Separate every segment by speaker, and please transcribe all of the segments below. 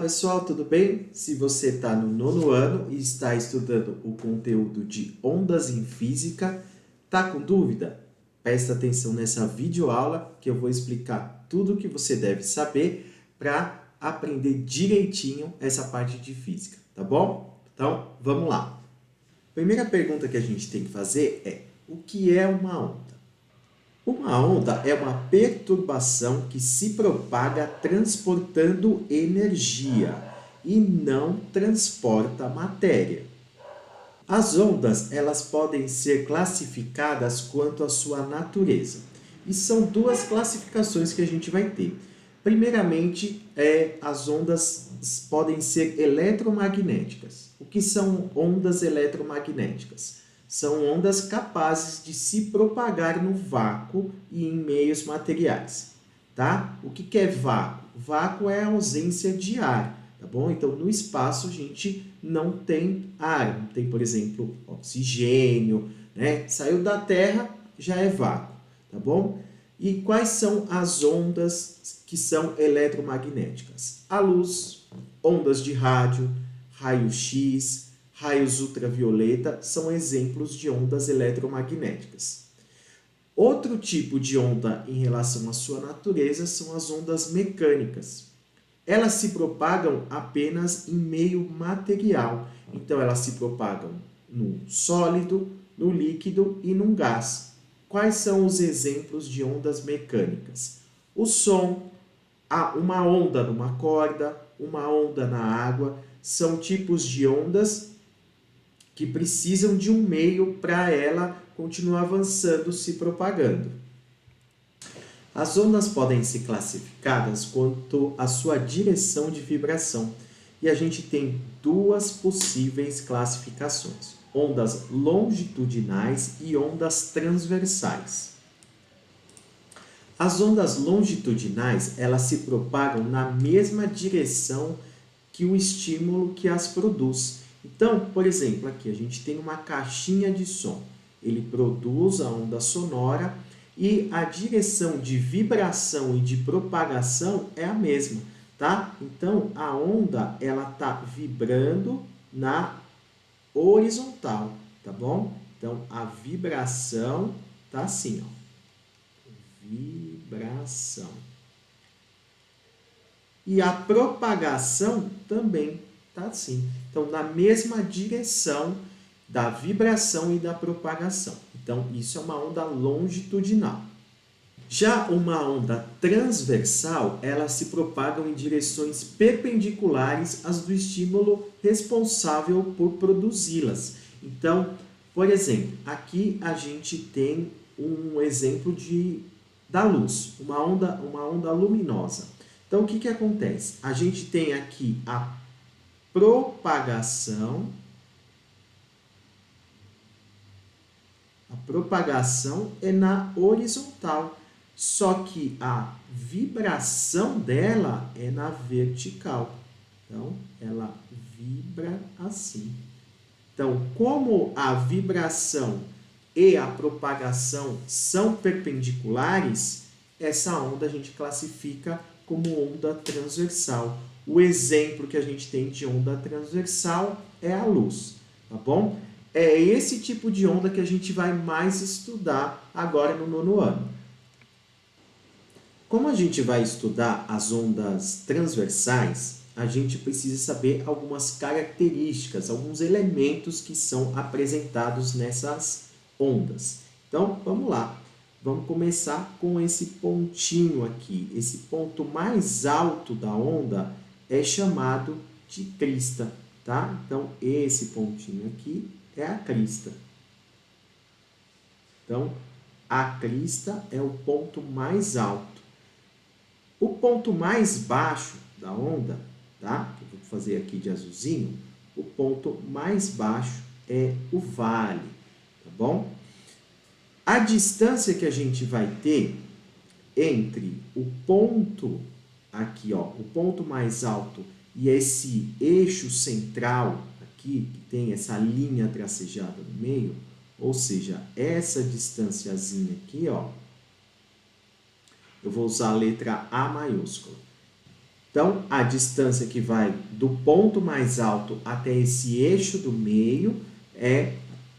Speaker 1: pessoal, tudo bem? Se você está no nono ano e está estudando o conteúdo de ondas em física, tá com dúvida? Presta atenção nessa videoaula que eu vou explicar tudo o que você deve saber para aprender direitinho essa parte de física, tá bom? Então, vamos lá. Primeira pergunta que a gente tem que fazer é: o que é uma onda? Uma onda é uma perturbação que se propaga transportando energia e não transporta matéria. As ondas, elas podem ser classificadas quanto à sua natureza. E são duas classificações que a gente vai ter. Primeiramente, as ondas podem ser eletromagnéticas. O que são ondas eletromagnéticas? São ondas capazes de se propagar no vácuo e em meios materiais, tá? O que é vácuo? Vácuo é a ausência de ar, tá bom? Então, no espaço, a gente não tem ar, não tem, por exemplo, oxigênio, né? Saiu da Terra, já é vácuo, tá bom? E quais são as ondas que são eletromagnéticas? A luz, ondas de rádio, raio-x, raios ultravioleta são exemplos de ondas eletromagnéticas. Outro tipo de onda em relação à sua natureza são as ondas mecânicas. Elas se propagam apenas em meio material. Então, elas se propagam no sólido, no líquido e num gás. Quais são os exemplos de ondas mecânicas? O som, uma onda numa corda, uma onda na água, são tipos de ondas que precisam de um meio para ela continuar avançando, se propagando. As ondas podem ser classificadas quanto à sua direção de vibração. E a gente tem duas possíveis classificações: ondas longitudinais e ondas transversais. As ondas longitudinais, elas se propagam na mesma direção que o estímulo que as produz. Então, por exemplo, aqui a gente tem uma caixinha de som. Ele produz a onda sonora e a direção de vibração e de propagação é a mesma, tá? Então, a onda, ela está vibrando na horizontal, tá bom? Então, a vibração tá assim, ó. Vibração. E a propagação também tá assim. Então, na mesma direção da vibração e da propagação. Então, isso é uma onda longitudinal. Já uma onda transversal, elas se propagam em direções perpendiculares às do estímulo responsável por produzi-las. Então, por exemplo, aqui a gente tem um exemplo da luz, uma onda luminosa. Então, o que acontece? A gente tem aqui a propagação. A propagação é na horizontal, só que a vibração dela é na vertical. Então, ela vibra assim. Então, como a vibração e a propagação são perpendiculares, essa onda a gente classifica como onda transversal. O exemplo que a gente tem de onda transversal é a luz, tá bom? É esse tipo de onda que a gente vai mais estudar agora no nono ano. Como a gente vai estudar as ondas transversais, a gente precisa saber algumas características, alguns elementos que são apresentados nessas ondas. Então, vamos lá. Vamos começar com esse pontinho aqui. Esse ponto mais alto da onda é chamado de crista, tá? Então, esse pontinho aqui é a crista. Então, a crista é o ponto mais alto. O ponto mais baixo da onda, tá? Que eu vou fazer aqui de azulzinho, o ponto mais baixo é o vale, tá bom? A distância que a gente vai ter entre o ponto aqui, ó, o ponto mais alto e esse eixo central aqui, que tem essa linha tracejada no meio, ou seja, essa distanciazinha aqui, ó, eu vou usar a letra A maiúscula. Então, a distância que vai do ponto mais alto até esse eixo do meio é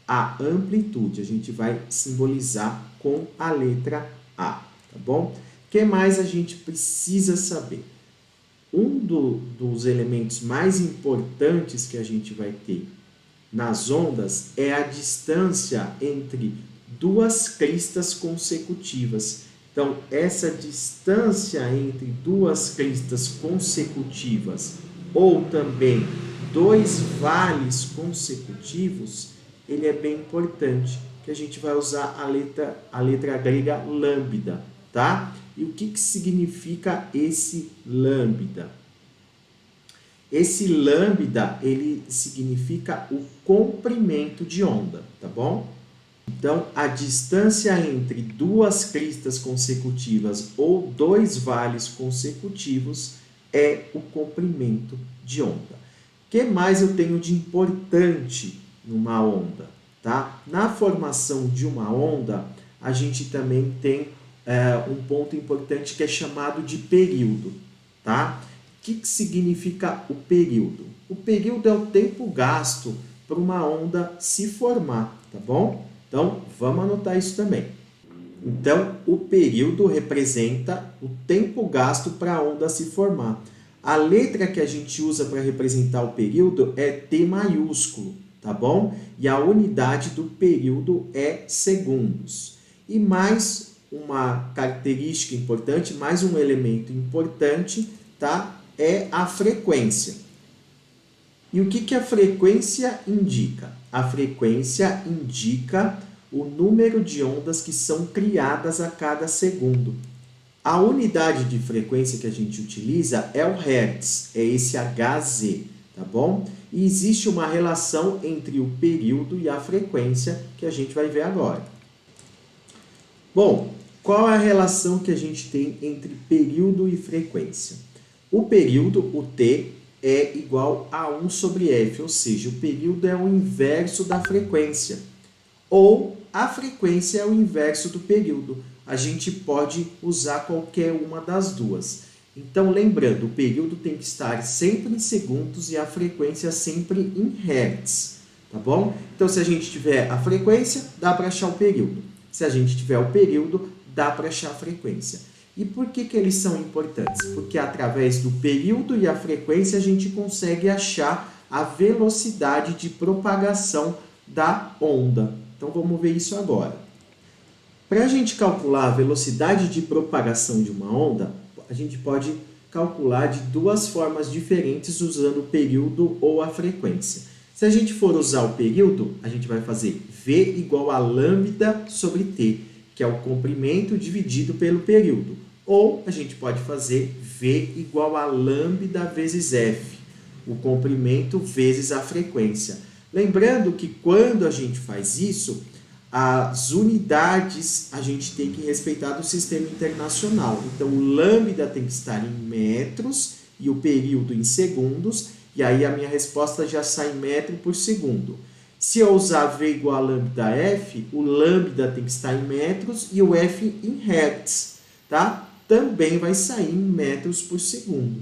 Speaker 1: a amplitude. A gente vai simbolizar com a letra A, tá bom? O que mais a gente precisa saber? Dos elementos mais importantes que a gente vai ter nas ondas é a distância entre duas cristas consecutivas. Então, essa distância entre duas cristas consecutivas ou também dois vales consecutivos, ele é bem importante, que a gente vai usar a letra grega lambda, tá? E o que significa esse lambda? Esse lambda, ele significa o comprimento de onda, tá bom? Então, a distância entre duas cristas consecutivas ou dois vales consecutivos é o comprimento de onda. O que mais eu tenho de importante numa onda? Tá? Na formação de uma onda, a gente também tem um ponto importante que é chamado de período. Tá? O que significa o período? O período é o tempo gasto para uma onda se formar, tá bom? Então, vamos anotar isso também. Então, o período representa o tempo gasto para a onda se formar. A letra que a gente usa para representar o período é T maiúsculo, tá bom? E a unidade do período é segundos. E mais uma característica importante, mais um elemento importante, tá? É a frequência. E o que a frequência indica? A frequência indica o número de ondas que são criadas a cada segundo. A unidade de frequência que a gente utiliza é o Hertz, é esse Hz, tá bom? E existe uma relação entre o período e a frequência que a gente vai ver agora. Bom, qual é a relação que a gente tem entre período e frequência? O período, o T, é igual a 1 sobre F, ou seja, o período é o inverso da frequência. Ou a frequência é o inverso do período. A gente pode usar qualquer uma das duas. Então, lembrando, o período tem que estar sempre em segundos e a frequência sempre em hertz, tá bom? Então, se a gente tiver a frequência, dá para achar o período. Se a gente tiver o período, dá para achar a frequência. E por que eles são importantes? Porque através do período e a frequência a gente consegue achar a velocidade de propagação da onda. Então vamos ver isso agora. Para a gente calcular a velocidade de propagação de uma onda, a gente pode calcular de duas formas diferentes usando o período ou a frequência. Se a gente for usar o período, a gente vai fazer V igual a lambda sobre T, que é o comprimento dividido pelo período. Ou a gente pode fazer V igual a lambda vezes F, o comprimento vezes a frequência. Lembrando que quando a gente faz isso, as unidades a gente tem que respeitar do sistema internacional. Então, o lambda tem que estar em metros e o período em segundos. E aí a minha resposta já sai em metro por segundo. Se eu usar V igual a lambda F, o lambda tem que estar em metros e o F em hertz, tá? Também vai sair em metros por segundo.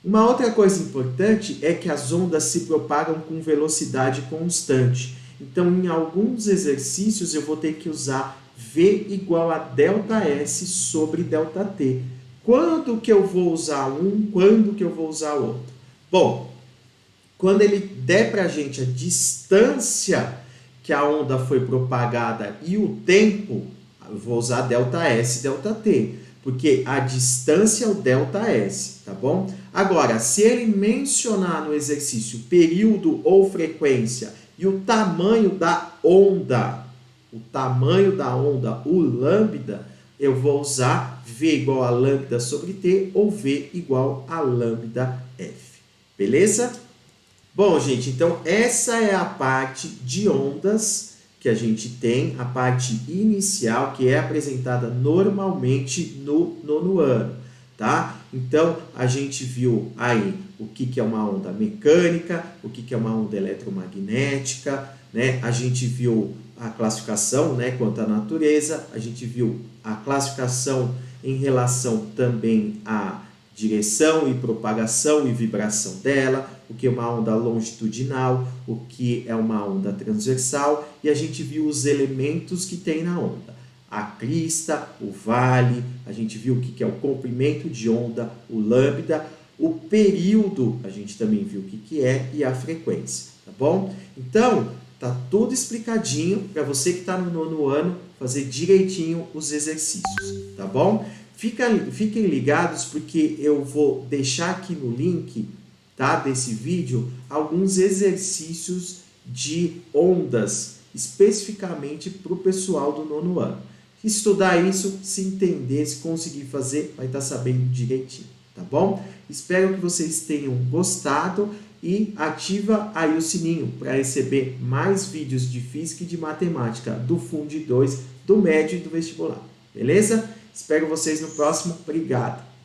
Speaker 1: Uma outra coisa importante é que as ondas se propagam com velocidade constante. Então, em alguns exercícios, eu vou ter que usar V igual a ΔS sobre ΔT. Quando que eu vou usar um, quando que eu vou usar outro? Bom, quando ele der para a gente a distância que a onda foi propagada e o tempo, eu vou usar ΔS e ΔT. Porque a distância é o ΔS, tá bom? Agora, se ele mencionar no exercício período ou frequência e o tamanho da onda, o lambda, eu vou usar V igual a lambda sobre T ou V igual a lambda F. Beleza? Bom, gente, então essa é a parte de ondas que a gente tem, a parte inicial, que é apresentada normalmente no nono ano, tá? Então, a gente viu aí o que é uma onda mecânica, o que é uma onda eletromagnética, né? A gente viu a classificação, né, quanto à natureza, a gente viu a classificação em relação também à direção e propagação e vibração dela, o que é uma onda longitudinal, o que é uma onda transversal, e a gente viu os elementos que tem na onda. A crista, o vale, a gente viu o que é o comprimento de onda, o lambda, o período, a gente também viu o que é, e a frequência, tá bom? Então, tá tudo explicadinho para você que está no nono ano fazer direitinho os exercícios, tá bom? Fiquem ligados porque eu vou deixar aqui no link, tá, desse vídeo alguns exercícios de ondas, especificamente para o pessoal do nono ano. Estudar isso, se entender, se conseguir fazer, vai estar sabendo direitinho, tá bom? Espero que vocês tenham gostado e ativa aí o sininho para receber mais vídeos de física e de matemática do Fundi 2, do médio e do vestibular. Beleza? Espero vocês no próximo. Obrigado!